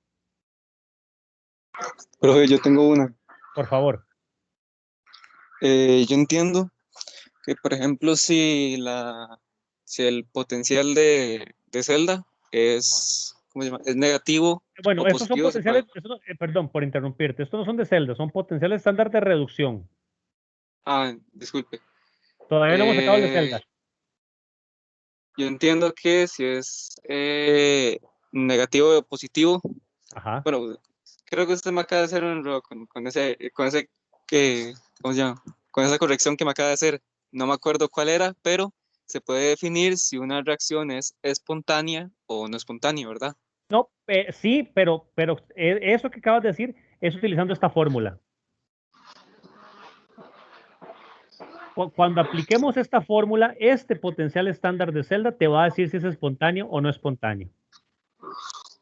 Profe, yo tengo una. Por favor. Yo entiendo que, por ejemplo, si el potencial de celda es, ¿cómo se llama? Es negativo Bueno, o estos son positivo, potenciales, perdón por interrumpirte, estos no son de celda, son potenciales estándar de reducción. Disculpe. Todavía no hemos sacado el de celda. Yo entiendo que si es negativo o positivo, Ajá. bueno, creo que usted me acaba de hacer un error con ese ¿cómo se llama? Con esa corrección que me acaba de hacer. No me acuerdo cuál era, pero se puede definir si una reacción es espontánea o no espontánea, ¿verdad? No, sí, pero eso que acabas de decir es utilizando esta fórmula. Cuando apliquemos esta fórmula, este potencial estándar de celda te va a decir si es espontáneo o no espontáneo.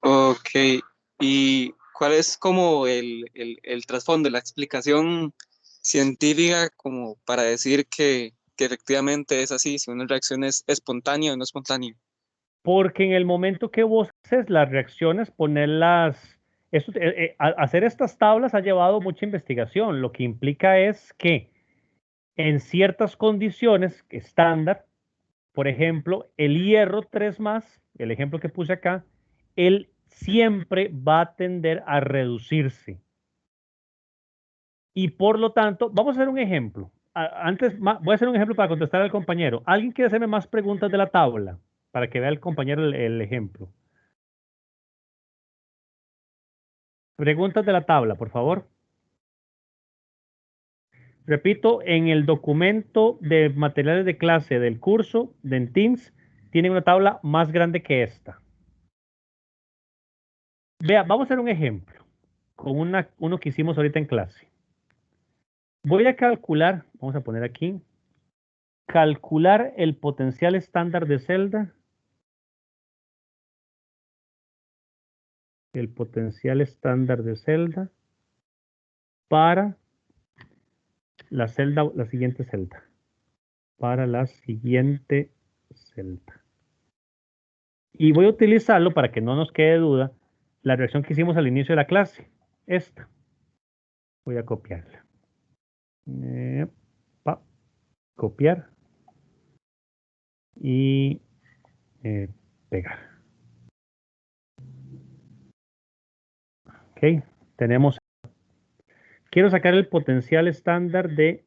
Ok. ¿Y cuál es como el trasfondo, la explicación científica como para decir que efectivamente es así, si una reacción es espontánea o no espontánea? Porque en el momento que vos haces las reacciones, ponerlas, hacer estas tablas ha llevado mucha investigación. Lo que implica es que en ciertas condiciones estándar, por ejemplo, el hierro 3 más, el ejemplo que puse acá, él siempre va a tender a reducirse. Y por lo tanto, vamos a hacer un ejemplo. Antes, voy a hacer un ejemplo para contestar al compañero. ¿Alguien quiere hacerme más preguntas de la tabla? Para que vea el compañero el ejemplo. Preguntas de la tabla, por favor. Repito, en el documento de materiales de clase del curso de Teams, tienen una tabla más grande que esta. Vea, vamos a hacer un ejemplo con uno que hicimos ahorita en clase. Voy a calcular, vamos a poner aquí, calcular el potencial estándar de celda. El potencial estándar de celda para la celda, la siguiente celda. Para la siguiente celda. Y voy a utilizarlo para que no nos quede duda, la reacción que hicimos al inicio de la clase. Esta. Voy a copiarla. Copiar. Y pegar. Ok. Tenemos. Quiero sacar el potencial estándar de.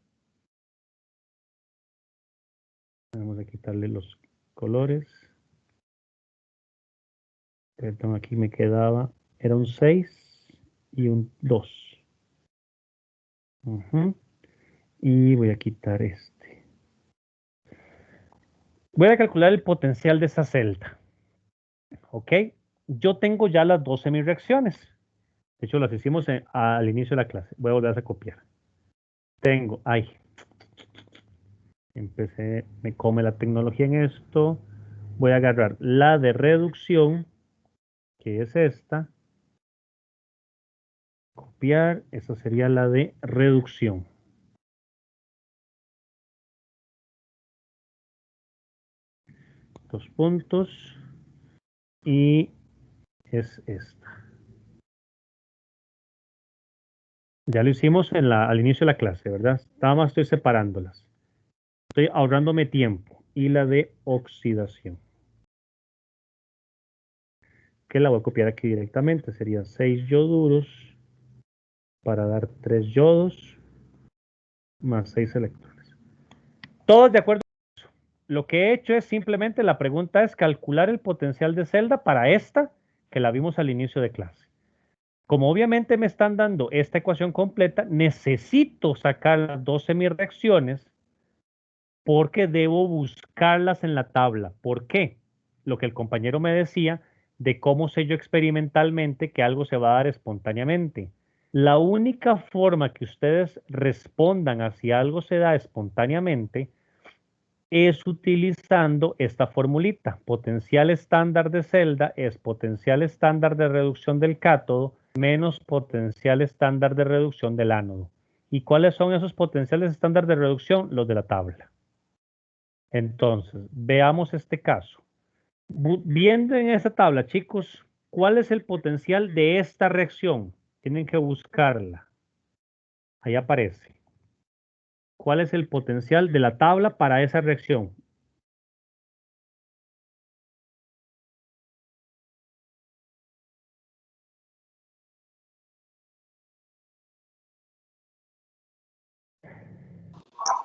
Vamos a quitarle los colores. Perdón, aquí me quedaba. Era un 6 y un 2. Y voy a quitar este. Voy a calcular el potencial de esa celda. ¿Ok? Yo tengo ya las 2 semireacciones. De hecho, las hicimos al inicio de la clase. Voy a volver a copiar. Tengo, me come la tecnología en esto. Voy a agarrar la de reducción, que es esta. Copiar, esa sería la de reducción. Dos puntos. Y es esta. Ya lo hicimos al inicio de la clase, ¿verdad? Nada más estoy separándolas. Estoy ahorrándome tiempo. Y la de oxidación. Que la voy a copiar aquí directamente. Serían 6 yoduros para dar 3 yodos más 6 electrones. Todos de acuerdo. Lo que he hecho es simplemente, la pregunta es calcular el potencial de celda para esta que la vimos al inicio de clase. Como obviamente me están dando esta ecuación completa, necesito sacar las 2 semireacciones porque debo buscarlas en la tabla. ¿Por qué? Lo que el compañero me decía de cómo sé yo experimentalmente que algo se va a dar espontáneamente. La única forma que ustedes respondan a si algo se da espontáneamente es utilizando esta formulita. Potencial estándar de celda es potencial estándar de reducción del cátodo menos potencial estándar de reducción del ánodo. ¿Y cuáles son esos potenciales estándar de reducción? Los de la tabla. Entonces, veamos este caso. Viendo en esta tabla, chicos, ¿cuál es el potencial de esta reacción? Tienen que buscarla. Ahí aparece. ¿Cuál es el potencial de la tabla para esa reacción?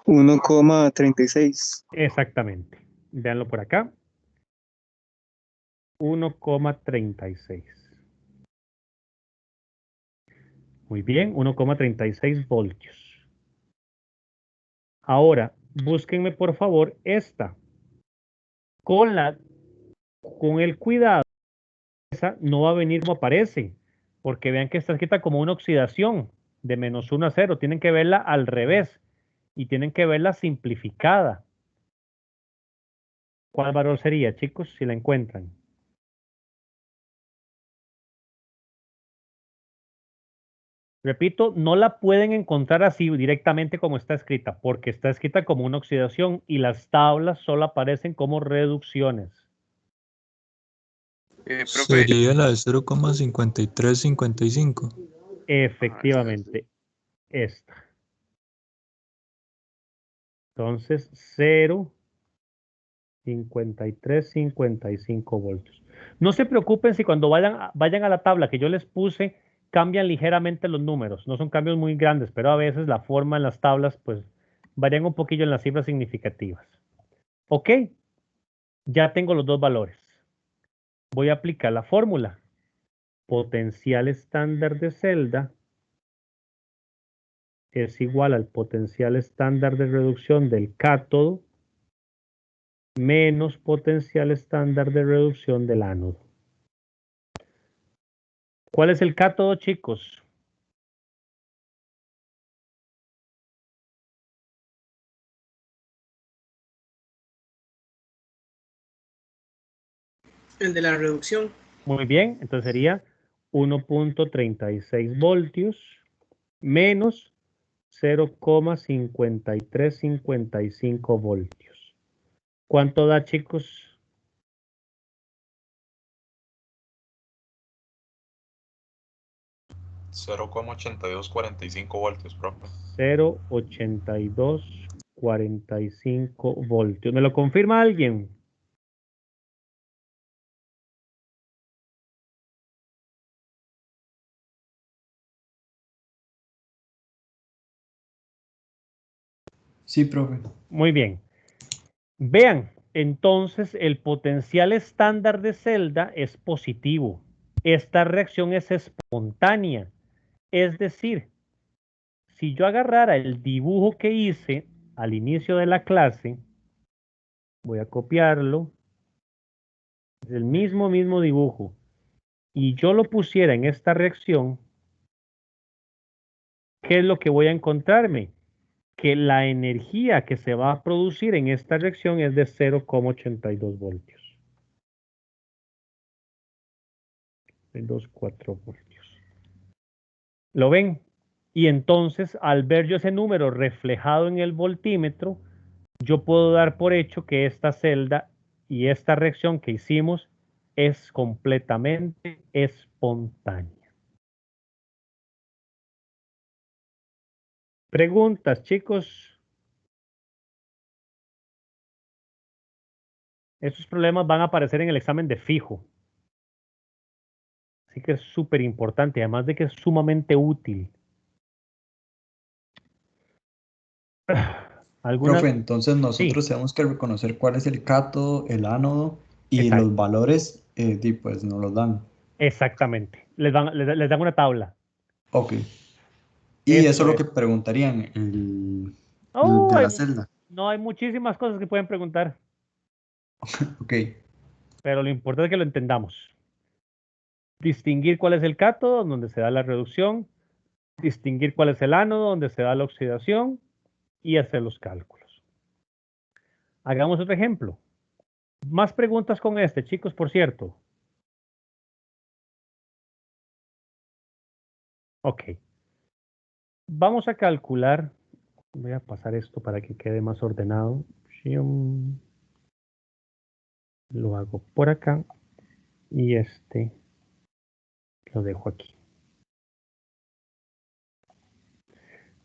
$1,36. Exactamente. Véanlo por acá. 1,36. Muy bien, 1,36 voltios. Ahora, búsquenme por favor esta. Con el cuidado no va a venir como aparece, porque vean que está escrita como una oxidación de -1 a 0. Tienen que verla al revés y tienen que verla simplificada. ¿Cuál valor sería, chicos, si la encuentran? Repito, no la pueden encontrar así directamente como está escrita, porque está escrita como una oxidación y las tablas solo aparecen como reducciones. Profe, Sería la de 0,5355. Efectivamente, esta. Entonces, 0,5355 voltios. No se preocupen si cuando vayan a la tabla que yo les puse, cambian ligeramente los números. No son cambios muy grandes, pero a veces la forma en las tablas, pues, varían un poquillo en las cifras significativas. Ok, ya tengo los dos valores. Voy a aplicar la fórmula. Potencial estándar de celda es igual al potencial estándar de reducción del cátodo menos potencial estándar de reducción del ánodo. ¿Cuál es el cátodo, chicos? El de la reducción. Muy bien, entonces sería 1.36 voltios menos 0,5355 voltios. ¿Cuánto da, chicos? 0,8245 voltios, profe. 0,8245 voltios. ¿Me lo confirma alguien? Sí, profe. Muy bien. Vean, entonces el potencial estándar de celda es positivo. Esta reacción es espontánea. Es decir, si yo agarrara el dibujo que hice al inicio de la clase, voy a copiarlo, es el mismo dibujo, y yo lo pusiera en esta reacción, ¿qué es lo que voy a encontrarme? Que la energía que se va a producir en esta reacción es de 0,82 voltios. 2,4 voltios. ¿Lo ven? Y entonces, al ver yo ese número reflejado en el voltímetro, yo puedo dar por hecho que esta celda y esta reacción que hicimos es completamente espontánea. Preguntas, chicos. Estos problemas van a aparecer en el examen de fijo. Así que es súper importante, además de que es sumamente útil. Profe, entonces Sí, nosotros tenemos que reconocer cuál es el cátodo, el ánodo y exacto. los valores, pues nos los dan. Exactamente. Les dan una tabla. Ok. Y eso es lo es. que preguntarían el Oh, de la celda. no, hay muchísimas cosas que pueden preguntar, Ok. pero lo importante es que lo entendamos. Distinguir cuál es el cátodo, donde se da la reducción, distinguir cuál es el ánodo, donde se da la oxidación, y hacer los cálculos. Hagamos otro ejemplo. Más preguntas con este, chicos, por cierto. Ok. Vamos a calcular. Voy a pasar esto para que quede más ordenado. Lo hago por acá y este lo dejo aquí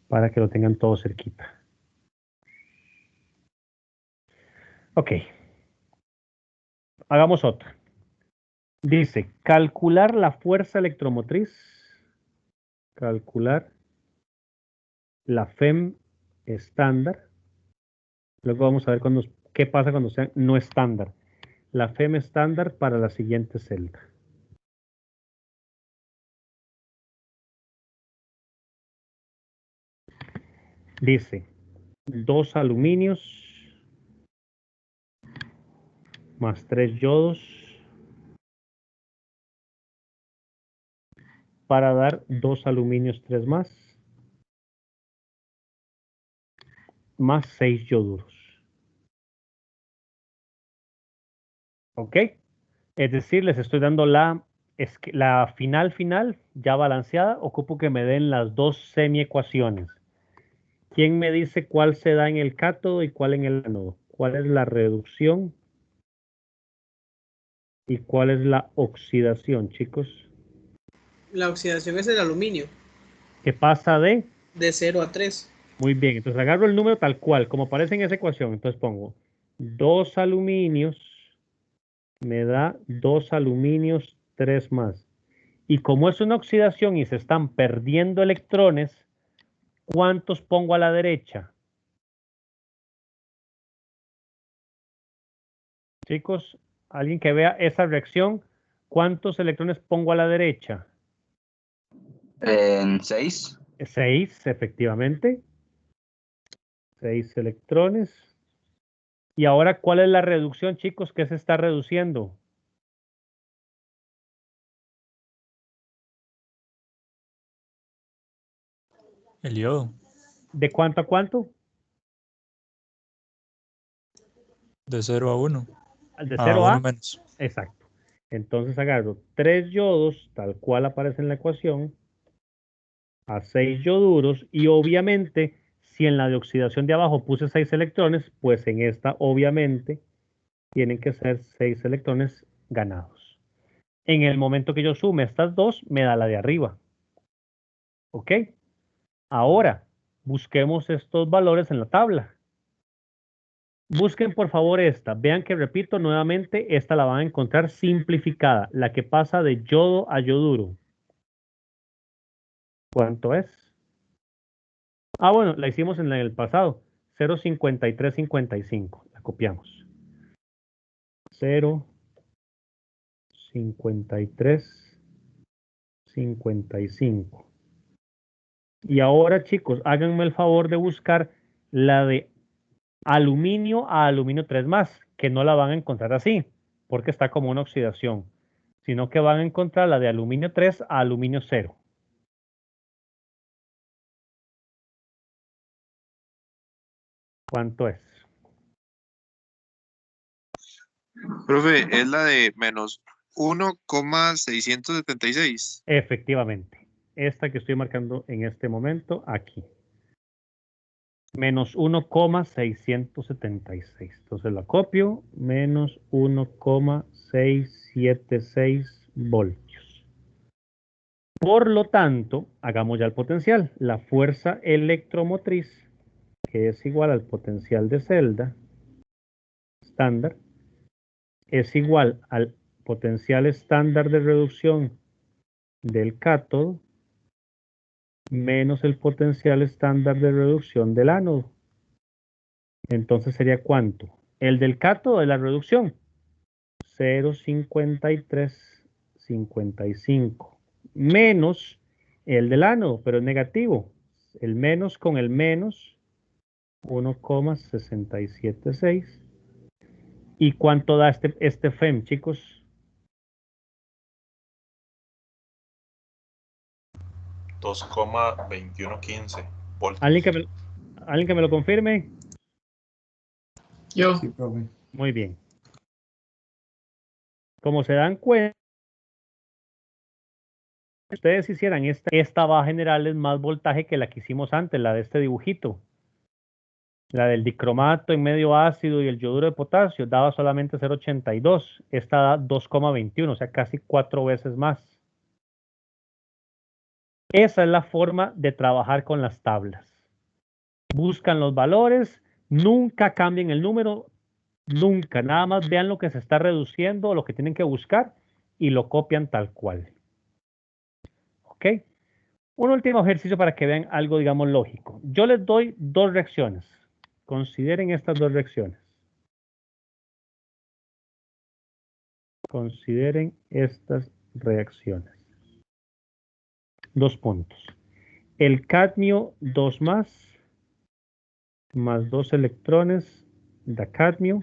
para que lo tengan todo cerquita. Ok. Hagamos otra. Dice, calcular la fuerza electromotriz. Calcular la FEM estándar. Luego vamos a ver qué pasa cuando sea no estándar. La FEM estándar para la siguiente celda. Dice, 2 aluminios más 3 yodos para dar 2 aluminios 3 más 6 yoduros. ¿Ok? Es decir, les estoy dando la final ya balanceada. Ocupo que me den las dos semiecuaciones. ¿Quién me dice cuál se da en el cátodo y cuál en el ánodo? ¿Cuál es la reducción y cuál es la oxidación, chicos? La oxidación es el aluminio, ¿Qué pasa de? de 0 a 3. Muy bien, entonces agarro el número tal cual, como aparece en esa ecuación. Entonces pongo 2 aluminios, me da 2 aluminios 3 más. Y como es una oxidación y se están perdiendo electrones, ¿cuántos pongo a la derecha? Chicos, alguien que vea esa reacción, ¿cuántos electrones pongo a la derecha? En 6. 6, efectivamente. 6 electrones. Y ahora, ¿cuál es la reducción, chicos? ¿Qué se está reduciendo? El yodo. ¿De cuánto a cuánto? De 0 a 1. De A 0 1 a. menos. Exacto. Entonces agarro 3 yodos, tal cual aparece en la ecuación, a 6 yoduros, y obviamente, si en la de oxidación de abajo puse 6 electrones, pues en esta obviamente tienen que ser 6 electrones ganados. En el momento que yo sume estas dos, me da la de arriba. ¿Ok? Ahora, busquemos estos valores en la tabla. Busquen por favor esta. Vean que repito nuevamente, esta la van a encontrar simplificada, la que pasa de yodo a yoduro. ¿Cuánto es? Ah, bueno, la hicimos en el pasado. 0,5355. La copiamos. 0,5355. Y ahora, chicos, háganme el favor de buscar la de aluminio a aluminio 3 más, que no la van a encontrar así, porque está como una oxidación, sino que van a encontrar la de aluminio 3 a aluminio 0. ¿Cuánto es? Profe, es la de menos 1,676. Efectivamente, esta que estoy marcando en este momento aquí. Menos 1,676. Entonces la copio, menos 1,676 voltios. Por lo tanto, hagamos ya el potencial. La fuerza electromotriz, que es igual al potencial de celda estándar, es igual al potencial estándar de reducción del cátodo menos el potencial estándar de reducción del ánodo. Entonces sería ¿cuánto? El del cátodo de la reducción, 0,5355 menos el del ánodo, pero es negativo. El menos con el menos 1,676. ¿Y cuánto da este FEM, chicos? 2,2115 voltios. ¿Alguien que me lo confirme? Yo. Sí, profe. Muy bien. Como se dan cuenta, ustedes hicieran esta va a generarles más voltaje que la que hicimos antes, la de este dibujito. La del dicromato en medio ácido y el yoduro de potasio daba solamente 0,82. Esta da 2,21, o sea, casi 4 veces más. Esa es la forma de trabajar con las tablas. Buscan los valores, nunca cambien el número, nunca. Nada más vean lo que se está reduciendo, lo que tienen que buscar y lo copian tal cual. ¿Ok? Un último ejercicio para que vean algo, digamos, lógico. Yo les doy dos reacciones. Consideren estas dos reacciones. Consideren estas reacciones. 2 puntos. El cadmio 2 más 2 electrones da cadmio.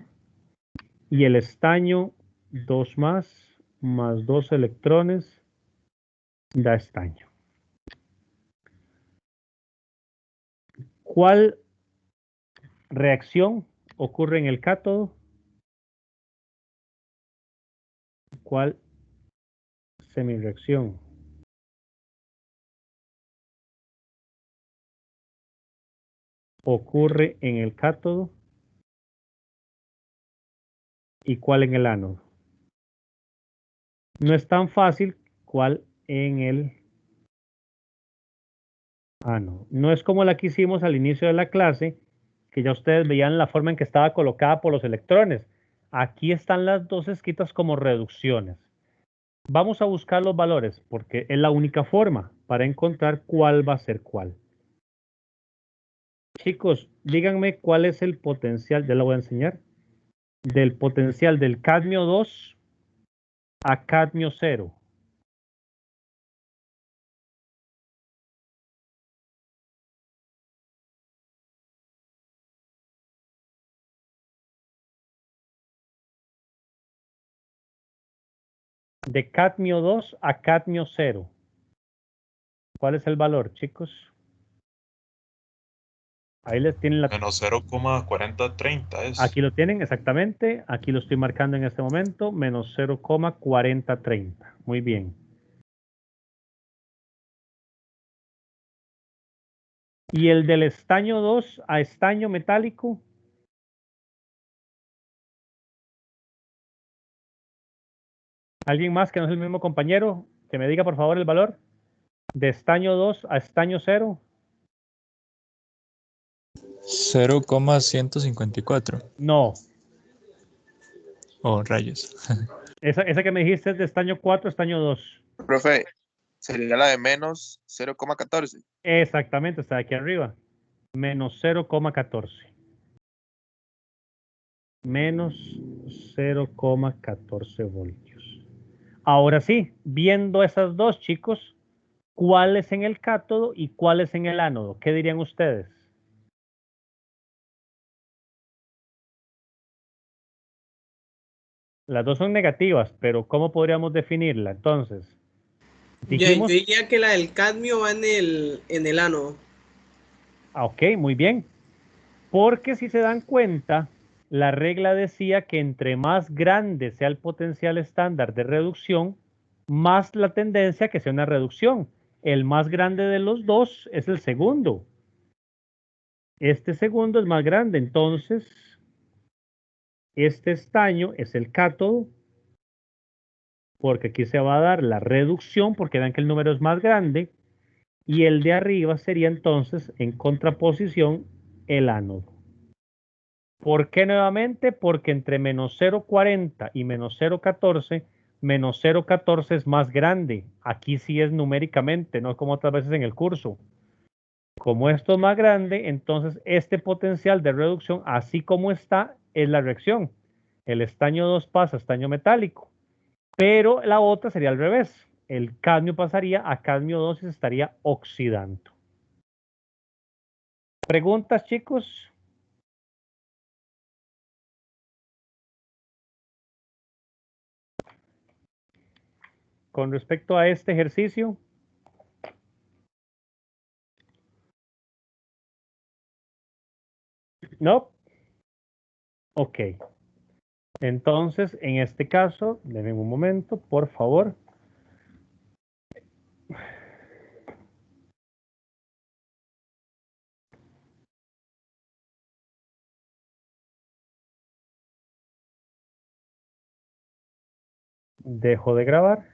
Y el estaño 2 más 2 electrones da estaño. ¿Cuál reacción ocurre en el cátodo? ¿Cuál semireacción ocurre en el cátodo y cuál en el ánodo? No es tan fácil cuál en el ánodo. No es como la que hicimos al inicio de la clase, que ya ustedes veían la forma en que estaba colocada por los electrones. Aquí están las dos escritas como reducciones. Vamos a buscar los valores porque es la única forma para encontrar cuál va a ser cuál. Chicos, díganme cuál es el potencial, ya lo voy a enseñar, del potencial del cadmio 2 a cadmio 0. De cadmio 2 a cadmio 0. ¿Cuál es el valor, chicos? Ahí les tienen la... Menos 0,4030 es. Aquí lo tienen exactamente. Aquí lo estoy marcando en este momento. Menos 0,4030. Muy bien. Y el del estaño 2 a estaño metálico. ¿Alguien más que no es el mismo compañero? Que me diga por favor el valor. De estaño 2 a estaño 0. 0,154. No. Oh, rayos. Esa que me dijiste es de estaño 4 a estaño 2. Profe, sería la de menos 0,14. Exactamente, está aquí arriba. Menos 0,14. Menos 0,14 voltios. Ahora sí, viendo esas dos, chicos, ¿cuál es en el cátodo y cuál es en el ánodo? ¿Qué dirían ustedes? Las dos son negativas, pero ¿cómo podríamos definirla? Entonces, Yo dijimos... diría que la del cadmio va en el ánodo. Ok, muy bien. Porque si se dan cuenta, la regla decía que entre más grande sea el potencial estándar de reducción, más la tendencia a que sea una reducción. El más grande de los dos es el segundo. Este segundo es más grande, entonces este estaño es el cátodo, porque aquí se va a dar la reducción, porque vean que el número es más grande, y el de arriba sería entonces en contraposición el ánodo. ¿Por qué nuevamente? Porque entre menos 0,40 y menos 0,14 es más grande. Aquí sí es numéricamente, no como otras veces en el curso. Como esto es más grande, entonces este potencial de reducción, así como está, es la reacción. El estaño 2 pasa a estaño metálico, pero la otra sería al revés. El cadmio pasaría a cadmio 2 y se estaría oxidando. ¿Preguntas, chicos? Con respecto a este ejercicio. ¿No? Ok. Entonces, en este caso, denme un momento, por favor. Dejo de grabar.